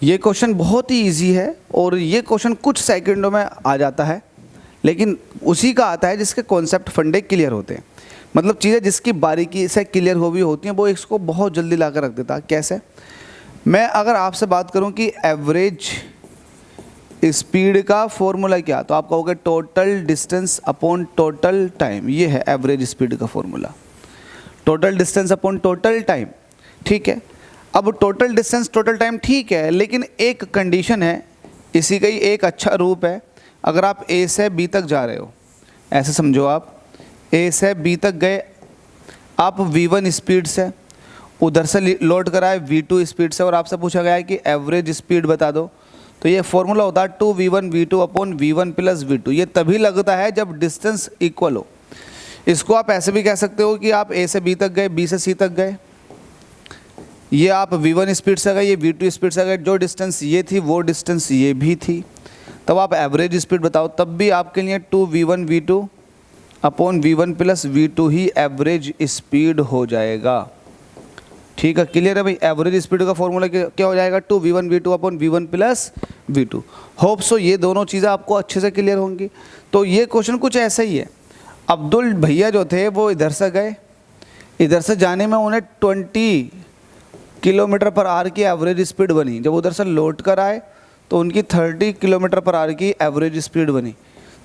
ये क्वेश्चन बहुत ही इजी है और ये क्वेश्चन कुछ सेकंडों में आ जाता है, लेकिन उसी का आता है जिसके कॉन्सेप्ट फंडे क्लियर होते हैं। मतलब चीज़ें जिसकी बारीकी से क्लियर हुई होती हैं वो इसको बहुत जल्दी ला कर रख देता है। कैसे? मैं अगर आपसे बात करूं कि एवरेज स्पीड का फॉर्मूला क्या, तो आप कहोगे total distance upon total time. ये है एवरेज स्पीड का formula, total distance upon total time. ठीक है, अब टोटल डिस्टेंस टोटल टाइम ठीक है, लेकिन एक कंडीशन है, इसी का ही एक अच्छा रूप है। अगर आप ए से बी तक जा रहे हो, ऐसे समझो आप ए से बी तक गए, आप v1 स्पीड से, उधर से लोड करा है v2 स्पीड से, और आपसे पूछा गया है कि एवरेज स्पीड बता दो, तो ये फॉर्मूला होता है 2v1 v2 upon v1 plus v2। ये तभी लगता है जब डिस्टेंस इक्वल हो। इसको आप ऐसे भी कह सकते हो कि आप ए से बी तक गए, बी से सी तक गए, ये आप v1 स्पीड से गए, ये v2 स्पीड से गए, जो डिस्टेंस ये थी वो डिस्टेंस ये भी थी, तब आप एवरेज स्पीड बताओ, तब भी आपके लिए 2v1 v2 upon v1 plus v2 ही एवरेज स्पीड हो जाएगा। ठीक है, क्लियर है भाई? एवरेज स्पीड का फॉर्मूला क्या हो जाएगा? 2v1 v2 upon v1 plus v2। Hope so ये दोनों चीज़ें आपको अच्छे से क्लियर होंगी। तो ये क्वेश्चन कुछ ऐसा ही है। अब्दुल भैया जो थे वो इधर से गए, इधर से जाने में उन्हें 20 किलोमीटर पर आवर की एवरेज स्पीड बनी। जब उधर से लौट कर आए तो उनकी 30 किलोमीटर पर आवर की एवरेज स्पीड बनी।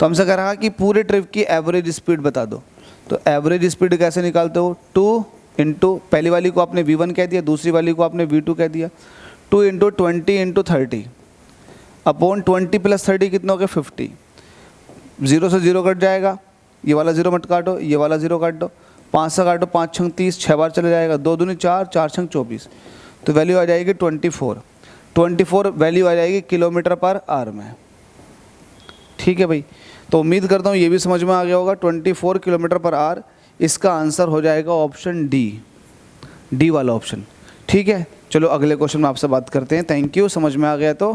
तो हमसे कह रहा कि पूरे ट्रिप की एवरेज स्पीड बता दो। तो एवरेज स्पीड कैसे निकालते हो? 2 इंटू, पहली वाली को आपने v1 कह दिया, दूसरी वाली को आपने v2 कह दिया, 2 इंटू 20 इंटू 30 अपॉन 20 प्लस 30 कितना हो गया? 50। 0 से 0 कट जाएगा, ये वाला 0 मत काटो, ये वाला 0 काट दो, 5 से काटो, 5 छंग 30, 6 बार चले जाएगा, 2 दूनी 4, 4 छंग 24, तो वैल्यू आ जाएगी 24 वैल्यू आ जाएगी किलोमीटर पर आवर में। ठीक है भाई, तो उम्मीद करता हूँ ये भी समझ में आ गया होगा। 24 किलोमीटर पर आवर, इसका आंसर हो जाएगा ऑप्शन डी वाला ऑप्शन। ठीक है, चलो अगले क्वेश्चन में आपसे बात करते हैं। थैंक यू, समझ में आ गया तो